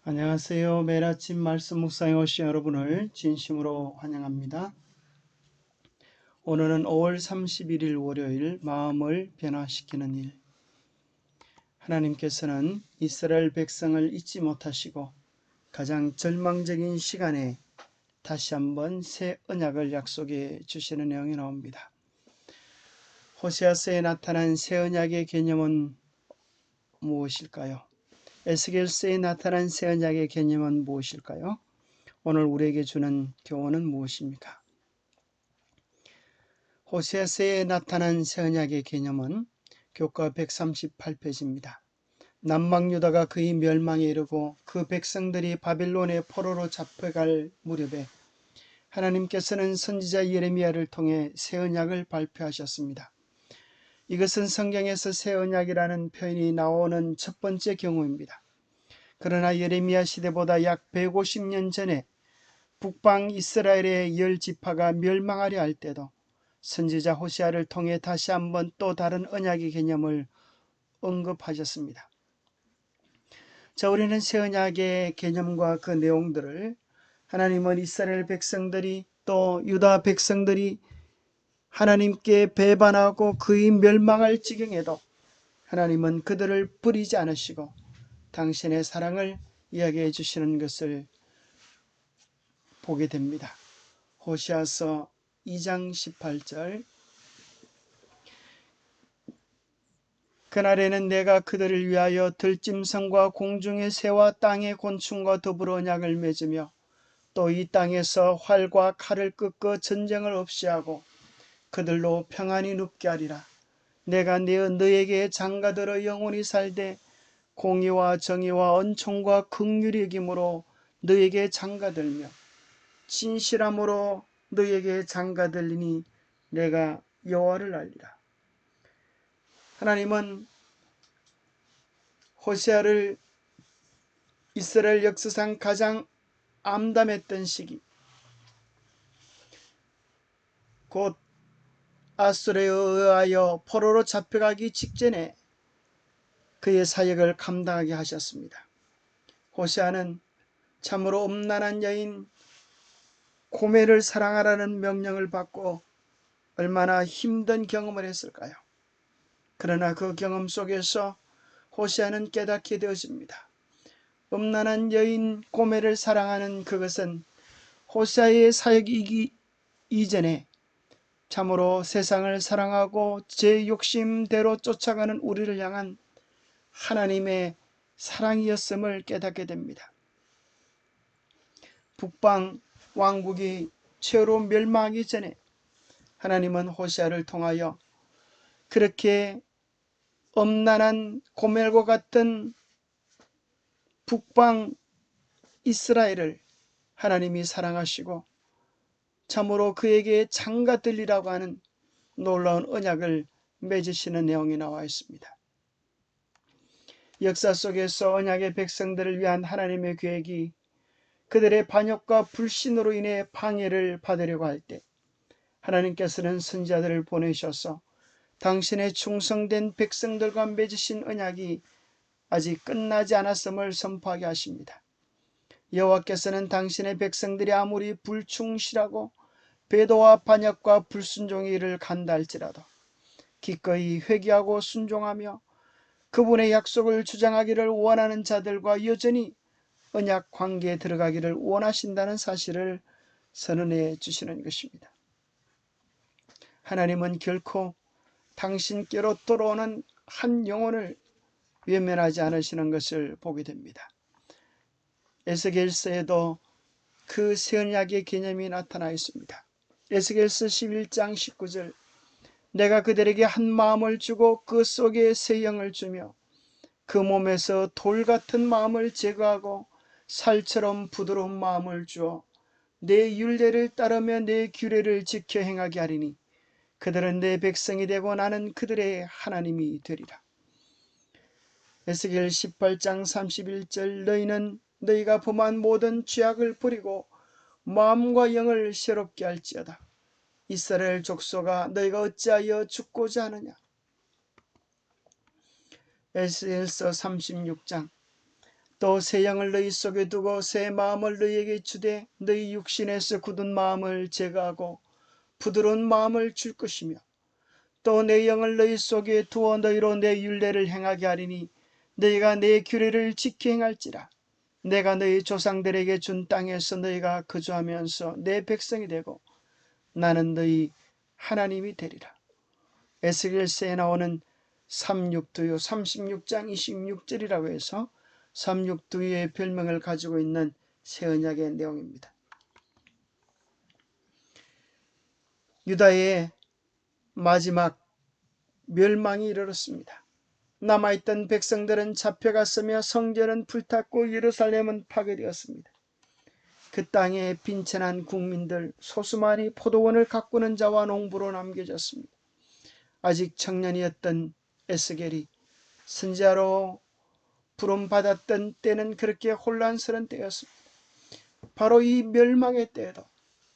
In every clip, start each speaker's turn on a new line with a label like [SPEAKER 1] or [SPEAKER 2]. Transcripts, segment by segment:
[SPEAKER 1] 안녕하세요. 매일 아침 말씀 묵상에 오신 여러분을 진심으로 환영합니다. 오늘은 5월 31일 월요일, 마음을 변화시키는 일. 하나님께서는 이스라엘 백성을 잊지 못하시고 가장 절망적인 시간에 다시 한번 새 언약을 약속해 주시는 내용이 나옵니다. 호세아서에 나타난 새 언약의 개념은 무엇일까요? 에스겔서에 나타난 새 언약의 개념은 무엇일까요? 오늘 우리에게 주는 교훈은 무엇입니까? 호세아서에 나타난 새 언약의 개념은 교과 138페이지입니다. 남방유다가 그의 멸망에 이르고 그 백성들이 바빌론의 포로로 잡혀갈 무렵에 하나님께서는 선지자 예레미야를 통해 새 언약을 발표하셨습니다. 이것은 성경에서 새 언약이라는 표현이 나오는 첫 번째 경우입니다. 그러나 예레미야 시대보다 약 150년 전에 북방 이스라엘의 10지파가 멸망하려 할 때도 선지자 호세아를 통해 다시 한번 또 다른 언약의 개념을 언급하셨습니다. 자, 우리는 새 언약의 개념과 그 내용들을 하나님은 이스라엘 백성들이 또 유다 백성들이 하나님께 배반하고 그의 멸망할 지경에도 하나님은 그들을 버리지 않으시고 당신의 사랑을 이야기해 주시는 것을 보게 됩니다. 호세아서 2장 18절 그날에는 내가 그들을 위하여 들짐승과 공중의 새와 땅의 곤충과 더불어 언약을 맺으며 또 이 땅에서 활과 칼을 꺾어 전쟁을 없이 하고 그들로 평안히 눕게 하리라. 내가 너에게 장가들어 영원히 살되 공의와 정의와 은총과 긍휼히 여김으로 너에게 장가들며 진실함으로 너에게 장가들리니 내가 여호와를 알리라. 하나님은 호세아를 이스라엘 역사상 가장 암담했던 시기, 곧 아수르에 의하여 포로로 잡혀가기 직전에 그의 사역을 감당하게 하셨습니다. 호세아는 참으로 음란한 여인 고멜을 사랑하라는 명령을 받고 얼마나 힘든 경험을 했을까요? 그러나 그 경험 속에서 호세아는 깨닫게 되어집니다. 음란한 여인 고멜을 사랑하는 그것은 호세아의 사역이기 이전에 참으로 세상을 사랑하고 제 욕심대로 쫓아가는 우리를 향한 하나님의 사랑이었음을 깨닫게 됩니다. 북방 왕국이 최후로 멸망하기 전에 하나님은 호세아를 통하여 그렇게 엄란한 고멜과 같은 북방 이스라엘을 하나님이 사랑하시고 참으로 그에게 장가들리라고 하는 놀라운 언약을 맺으시는 내용이 나와 있습니다. 역사 속에서 언약의 백성들을 위한 하나님의 계획이 그들의 반역과 불신으로 인해 방해를 받으려고 할 때 하나님께서는 선지자들을 보내셔서 당신의 충성된 백성들과 맺으신 언약이 아직 끝나지 않았음을 선포하게 하십니다. 여호와께서는 당신의 백성들이 아무리 불충실하고 배도와 반역과 불순종의 일을 간다 할지라도 기꺼이 회개하고 순종하며 그분의 약속을 주장하기를 원하는 자들과 여전히 언약 관계에 들어가기를 원하신다는 사실을 선언해 주시는 것입니다. 하나님은 결코 당신께로 돌아오는 한 영혼을 외면하지 않으시는 것을 보게 됩니다. 에스겔서에도 그 새 언약의 개념이 나타나 있습니다. 에스겔서 11장 19절 내가 그들에게 한 마음을 주고 그 속에 새 영을 주며 그 몸에서 돌 같은 마음을 제거하고 살처럼 부드러운 마음을 주어 내 율례를 따르며 내 규례를 지켜 행하게 하리니 그들은 내 백성이 되고 나는 그들의 하나님이 되리라. 에스겔 18장 31절 너희는 너희가 범한 모든 죄악을 버리고 마음과 영을 새롭게 할지어다. 이스라엘 족속아 너희가 어찌하여 죽고자 하느냐. 에스겔서 36장 또 새 영을 너희 속에 두고 새 마음을 너희에게 주되 너희 육신에서 굳은 마음을 제거하고 부드러운 마음을 줄 것이며 또 내 영을 너희 속에 두어 너희로 내 율례를 행하게 하리니 너희가 내 규례를 지켜 행할지라. 내가 너희 조상들에게 준 땅에서 너희가 거주하면서 내 백성이 되고 나는 너희 하나님이 되리라. 에스겔서에 나오는 삼육두유 36장 26절이라고 해서 삼육두유의 별명을 가지고 있는 새 언약의 내용입니다. 유다의 마지막 멸망이 이르렀습니다. 남아있던 백성들은 잡혀갔으며 성전은 불탔고 예루살렘은 파괴되었습니다. 그 땅에 빈천한 국민들 소수만이 포도원을 가꾸는 자와 농부로 남겨졌습니다. 아직 청년이었던 에스겔이 선지자로 부름받았던 때는 그렇게 혼란스러운 때였습니다. 바로 이 멸망의 때에도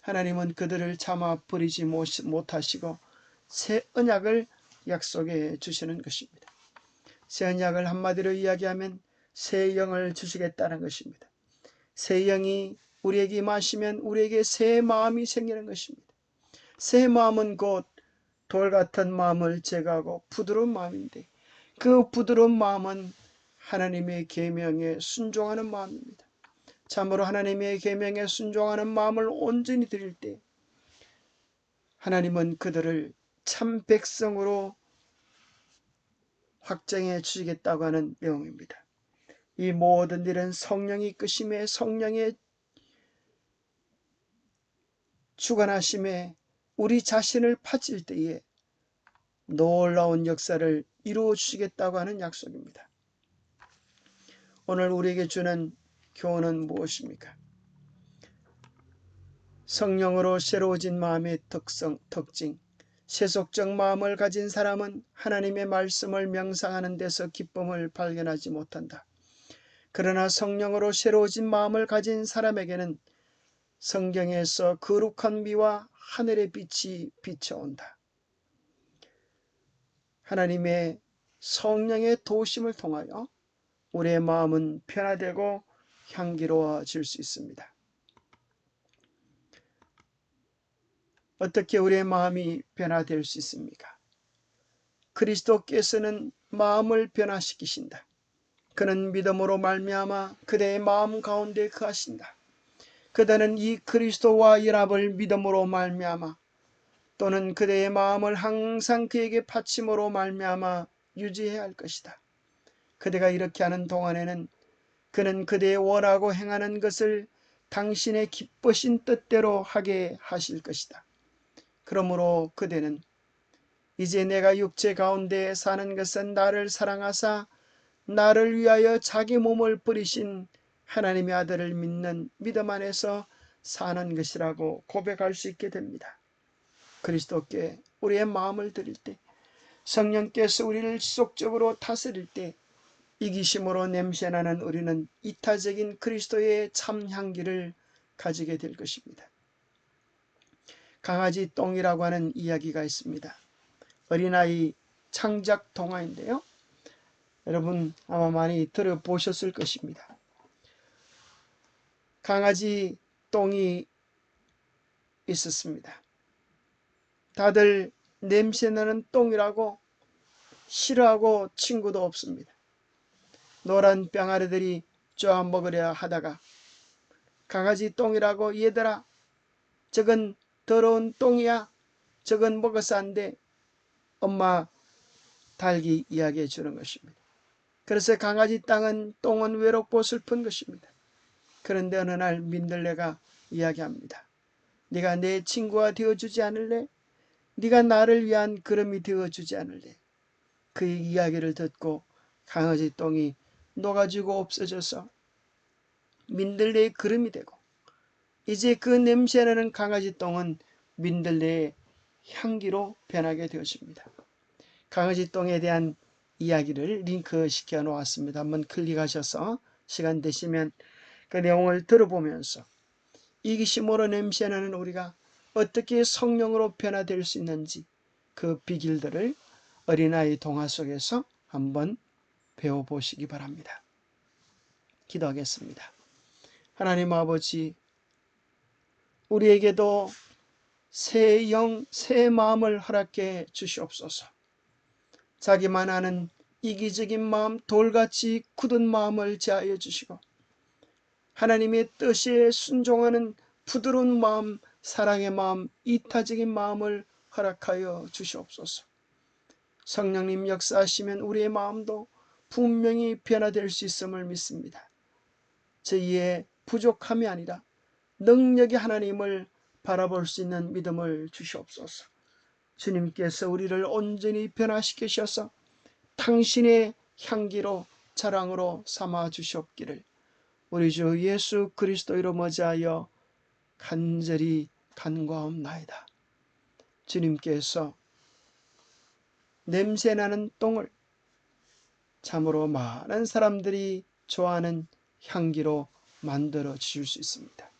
[SPEAKER 1] 하나님은 그들을 차마 버리지 못하시고 새 언약을 약속해 주시는 것입니다. 새 언약을 한마디로 이야기하면 새 영을 주시겠다는 것입니다. 새 영이 우리에게 임하시면 우리에게 새 마음이 생기는 것입니다. 새 마음은 곧 돌 같은 마음을 제거하고 부드러운 마음인데 그 부드러운 마음은 하나님의 계명에 순종하는 마음입니다. 참으로 하나님의 계명에 순종하는 마음을 온전히 드릴 때 하나님은 그들을 참 백성으로 확정해 주시겠다고 하는 내용입니다. 이 모든 일은 성령이 이끄심에 성령의 주관하심에 우리 자신을 바칠 때에 놀라운 역사를 이루어 주시겠다고 하는 약속입니다. 오늘 우리에게 주는 교훈은 무엇입니까? 성령으로 새로워진 마음의 특징, 세속적 마음을 가진 사람은 하나님의 말씀을 명상하는 데서 기쁨을 발견하지 못한다. 그러나 성령으로 새로워진 마음을 가진 사람에게는 성경에서 거룩한 미와 하늘의 빛이 비춰온다. 하나님의 성령의 도우심을 통하여 우리의 마음은 변화되고 향기로워질 수 있습니다. 어떻게 우리의 마음이 변화될 수 있습니까? 그리스도께서는 마음을 변화시키신다. 그는 믿음으로 말미암아 그대의 마음 가운데 거하신다. 그대는 이 그리스도와 연합을 믿음으로 말미암아 또는 그대의 마음을 항상 그에게 바침으로 말미암아 유지해야 할 것이다. 그대가 이렇게 하는 동안에는 그는 그대의 원하고 행하는 것을 당신의 기쁘신 뜻대로 하게 하실 것이다. 그러므로 그대는 이제 내가 육체 가운데 사는 것은 나를 사랑하사 나를 위하여 자기 몸을 버리신 하나님의 아들을 믿는 믿음 안에서 사는 것이라고 고백할 수 있게 됩니다. 그리스도께 우리의 마음을 드릴 때, 성령께서 우리를 지속적으로 다스릴 때 이기심으로 냄새나는 우리는 이타적인 그리스도의 참 향기를 가지게 될 것입니다. 강아지 똥이라고 하는 이야기가 있습니다. 어린아이 창작 동화인데요. 여러분 아마 많이 들어보셨을 것입니다. 강아지 똥이 있었습니다. 다들 냄새나는 똥이라고 싫어하고 친구도 없습니다. 노란 병아리들이 쪼아 먹으려 하다가 강아지 똥이라고 얘들아 저건 더러운 똥이야. 저건 먹어서 안 돼. 엄마 달기 이야기해 주는 것입니다. 그래서 강아지 똥은 외롭고 슬픈 것입니다. 그런데 어느 날 민들레가 이야기합니다. 네가 내 친구가 되어주지 않을래? 네가 나를 위한 그름이 되어주지 않을래? 그 이야기를 듣고 강아지 똥이 녹아지고 없어져서 민들레의 그름이 되고 이제 그 냄새나는 강아지 똥은 민들레의 향기로 변하게 되었습니다. 강아지 똥에 대한 이야기를 링크 시켜 놓았습니다. 한번 클릭하셔서 시간 되시면 그 내용을 들어보면서 이기심으로 냄새나는 우리가 어떻게 성령으로 변화될 수 있는지 그 비결들을 어린아이 동화 속에서 한번 배워보시기 바랍니다. 기도하겠습니다. 하나님 아버지, 우리에게도 새 영, 새 마음을 허락해 주시옵소서. 자기만 아는 이기적인 마음, 돌같이 굳은 마음을 제하여 주시고 하나님의 뜻에 순종하는 부드러운 마음, 사랑의 마음, 이타적인 마음을 허락하여 주시옵소서. 성령님 역사하시면 우리의 마음도 분명히 변화될 수 있음을 믿습니다. 저희의 부족함이 아니라 능력의 하나님을 바라볼 수 있는 믿음을 주시옵소서. 주님께서 우리를 온전히 변화시키셔서 당신의 향기로 자랑으로 삼아 주시옵기를 우리 주 예수 그리스도로 머지하여 간절히 간구하옵나이다. 주님께서 냄새나는 똥을 참으로 많은 사람들이 좋아하는 향기로 만들어 주실 수 있습니다.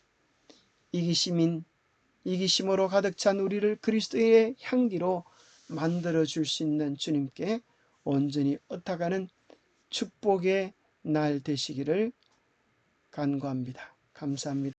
[SPEAKER 1] 이기심으로 가득 찬 우리를 그리스도의 향기로 만들어 줄 수 있는 주님께 온전히 엇나가는 축복의 날 되시기를 간구합니다. 감사합니다.